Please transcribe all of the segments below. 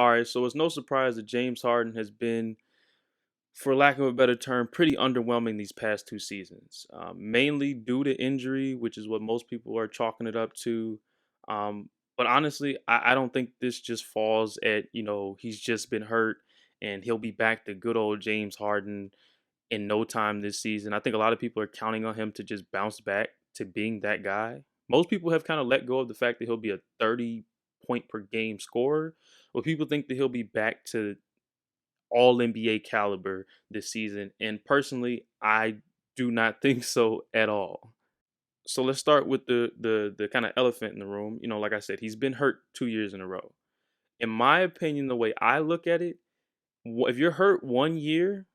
All right, so it's no surprise that James Harden has been, for lack of a better term, pretty underwhelming these past 2 seasons. Mainly due to injury, which is what most people are chalking it up to. But honestly, I don't think this just falls at, he's just been hurt and he'll be back to good old James Harden in no time this season. I think a lot of people are counting on him to just bounce back to being that guy. Most people have kind of let go of the fact that he'll be a 30 point per game scorer, but people think that he'll be back to all NBA caliber this season. And personally, I do not think so at all. So let's start with the kind of elephant in the room. Like I said, he's been hurt 2 years in a row. In my opinion, the way I look at it, if you're hurt 1 year,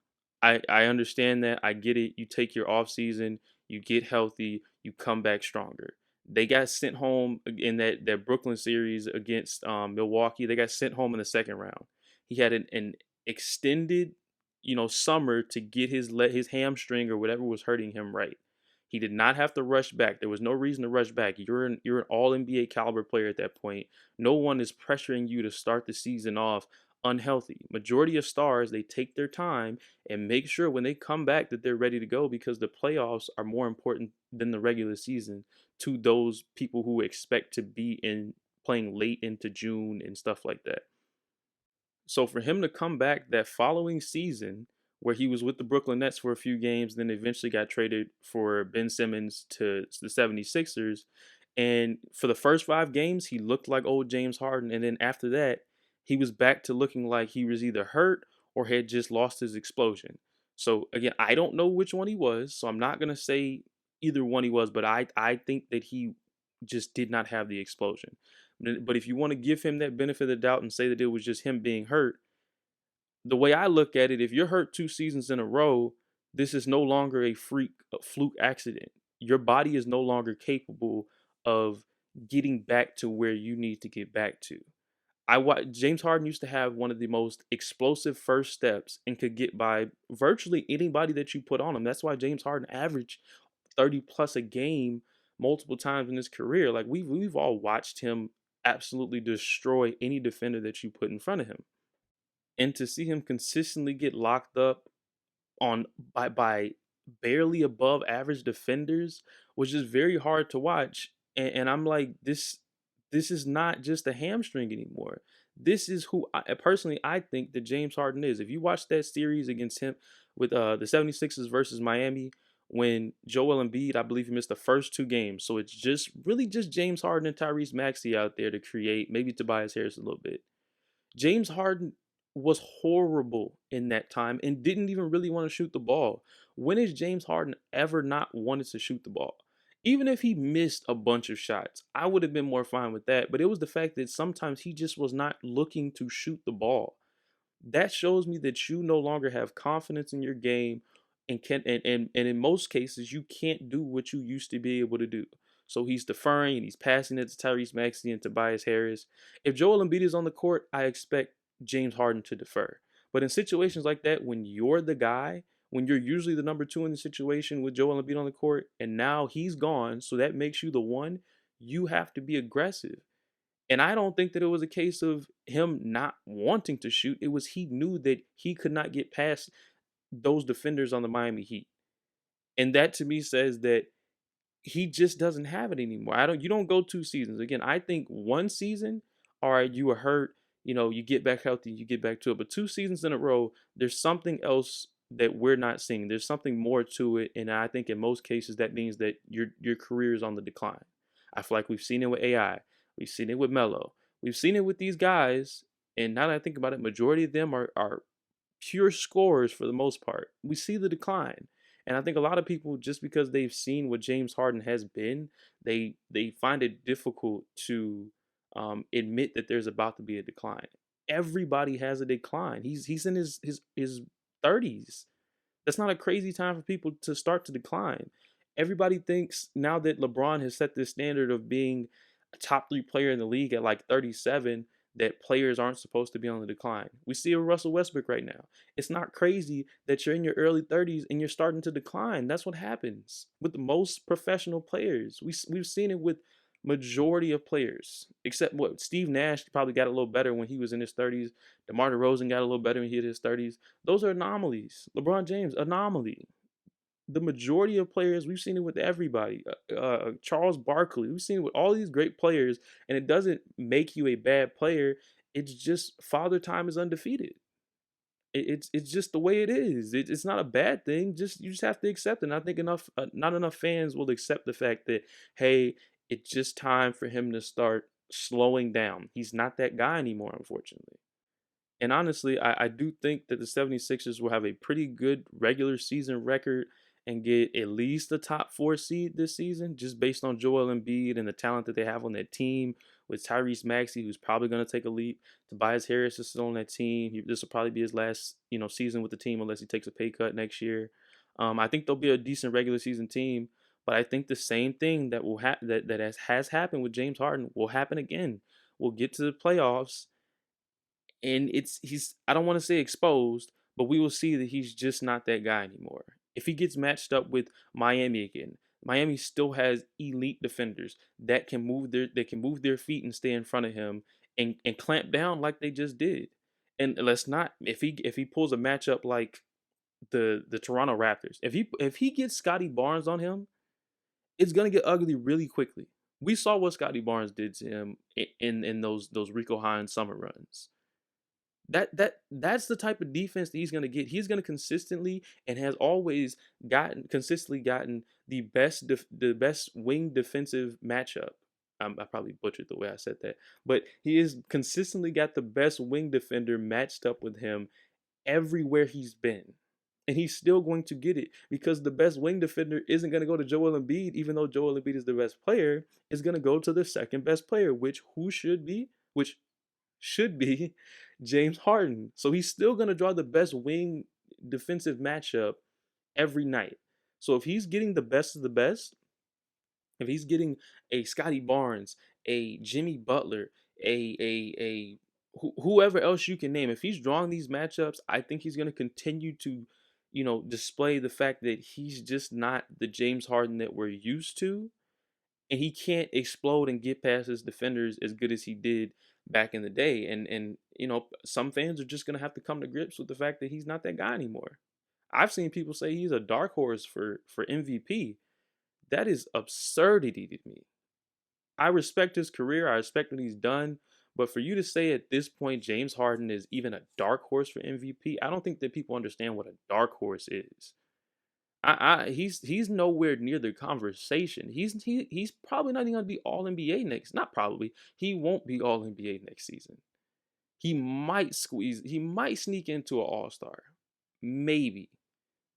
I understand that. I get it. You take your off season, you get healthy, you come back stronger. They got sent home in that Brooklyn series against Milwaukee. They got sent home in the second round. He had an extended, summer to get his hamstring or whatever was hurting him right. He did not have to rush back. There was no reason to rush back. You're an all NBA caliber player at that point. No one is pressuring you to start the season off unhealthy. Majority of stars, they take their time and make sure when they come back that they're ready to go, because the playoffs are more important than the regular season to those people who expect to be in playing late into June and stuff like that. So for him to come back that following season, where he was with the Brooklyn Nets for a few games, then eventually got traded for Ben Simmons to the 76ers. And for the first 5 games, he looked like old James Harden. And then after that, he was back to looking like he was either hurt or had just lost his explosion. So again, I don't know which one he was. So I'm not going to say either one he was, but I think that he just did not have the explosion. But if you want to give him that benefit of the doubt and say that it was just him being hurt, the way I look at it, if you're hurt 2 seasons in a row, this is no longer a fluke accident. Your body is no longer capable of getting back to where you need to get back to. James Harden used to have one of the most explosive first steps and could get by virtually anybody that you put on him. That's why James Harden averaged 30 plus a game multiple times in his career. Like we've all watched him absolutely destroy any defender that you put in front of him. And to see him consistently get locked up on by barely above average defenders was just very hard to watch. And I'm like, this is not just a hamstring anymore. This is who I think that James Harden is. If you watch that series against him with the 76ers versus Miami, when Joel Embiid, I believe he missed the first 2 games. So it's just really just James Harden and Tyrese Maxey out there to create, maybe Tobias Harris a little bit. James Harden was horrible in that time and didn't even really want to shoot the ball. When has James Harden ever not wanted to shoot the ball? Even if he missed a bunch of shots, I would have been more fine with that. But it was the fact that sometimes he just was not looking to shoot the ball. That shows me that you no longer have confidence in your game and can and in most cases you can't do what you used to be able to do. So he's deferring and he's passing it to Tyrese Maxey and Tobias Harris. If Joel Embiid is on the court, I expect James Harden to defer. But in situations like that, when you're the guy, when you're usually the number 2 in the situation with Joel Embiid on the court, and now he's gone, so that makes you the one, you have to be aggressive. And I don't think that it was a case of him not wanting to shoot. It was he knew that he could not get past those defenders on the Miami Heat. And that to me says that he just doesn't have it anymore. You don't go 2 seasons. Again, I think 1 season, all right, you were hurt, you get back healthy, you get back to it. But 2 seasons in a row, there's something else that we're not seeing. There's something more to it. And I think in most cases that means that your career is on the decline. I feel like we've seen it with AI. We've seen it with Melo. We've seen it with these guys. And now that I think about it, majority of them are pure scorers for the most part. We see the decline. And I think a lot of people, just because they've seen what James Harden has been, they find it difficult to admit that there's about to be a decline. Everybody has a decline. He's in his 30s. That's not a crazy time for people to start to decline. Everybody thinks now that LeBron has set this standard of being a top 3 player in the league at like 37, that players aren't supposed to be on the decline. We see it with Russell Westbrook right now. It's not crazy that you're in your early 30s and you're starting to decline. That's what happens with the most professional players. We've seen it with Majority of players, except what Steve Nash probably got a little better when he was in his 30s. DeMar DeRozan got a little better when he hit his 30s. Those are anomalies. LeBron James, anomaly. The majority of players, we've seen it with everybody. Charles Barkley, we've seen it with all these great players, and it doesn't make you a bad player. It's just father time is undefeated. It's just the way it is. It's not a bad thing. Just you just have to accept it. And I think not enough fans will accept the fact that hey, it's just time for him to start slowing down. He's not that guy anymore, unfortunately. And honestly, I do think that the 76ers will have a pretty good regular season record and get at least the top 4 seed this season, just based on Joel Embiid and the talent that they have on that team with Tyrese Maxey, who's probably going to take a leap. Tobias Harris is still on that team. This will probably be his last, season with the team unless he takes a pay cut next year. I think they'll be a decent regular season team, but I think the same thing that will has happened with James Harden will happen again. We'll get to the playoffs and he's I don't want to say exposed, but we will see that he's just not that guy anymore. If he gets matched up with Miami again, Miami still has elite defenders that can move their feet and stay in front of him and clamp down like they just did. And let's not if he pulls a matchup like the Toronto Raptors, if he gets Scotty Barnes on him, it's gonna get ugly really quickly. We saw what Scotty Barnes did to him in those Rico Hines summer runs. That's the type of defense that he's going to get. He's going to consistently and has always gotten the best wing defensive matchup. I probably butchered the way I said that, but he has consistently got the best wing defender matched up with him everywhere he's been. And he's still going to get it because the best wing defender isn't going to go to Joel Embiid, even though Joel Embiid is the best player, is going to go to the second best player, which should be James Harden. So he's still going to draw the best wing defensive matchup every night. So if he's getting the best of the best, if he's getting a Scotty Barnes, a Jimmy Butler, a whoever else you can name, if he's drawing these matchups, I think he's going to continue to, display the fact that he's just not the James Harden that we're used to, and he can't explode and get past his defenders as good as he did back in the day. And some fans are just gonna have to come to grips with the fact that he's not that guy anymore. I've seen people say he's a dark horse for MVP. That is absurdity to me. I respect his career. I respect what he's done. But for you to say at this point James Harden is even a dark horse for MVP, I don't think that people understand what a dark horse is. He's nowhere near the conversation. He's probably not even gonna be All NBA next. Not probably. He won't be All NBA next season. He might sneak into an All Star, maybe,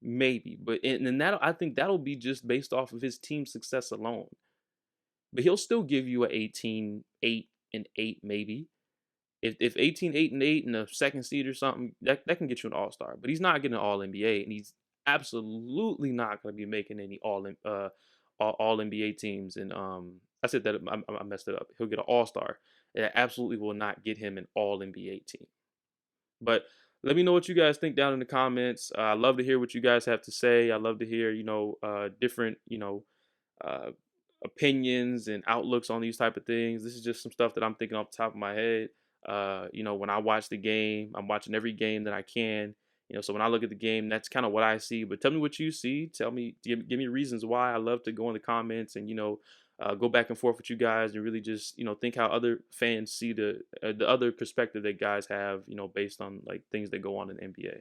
But and that I think that'll be just based off of his team success alone. But he'll still give you a 18, 8, and 8 maybe. If 18, 8, and 8 and a second seed or something, that can get you an All Star. But he's not getting an All NBA, and he's absolutely not going to be making any all NBA teams. And I said that I messed it up. He'll get an All Star. It absolutely will not get him an All NBA team. But let me know what you guys think down in the comments. I love to hear what you guys have to say. I love to hear different uh, opinions and outlooks on these type of things. This is just some stuff that I'm thinking off the top of my head. When I watch the game, I'm watching every game that I can. So when I look at the game, that's kind of what I see. But tell me what you see. Tell me, give me reasons why. I love to go in the comments and go back and forth with you guys and really just think how other fans see the other perspective that guys have based on like things that go on in the NBA.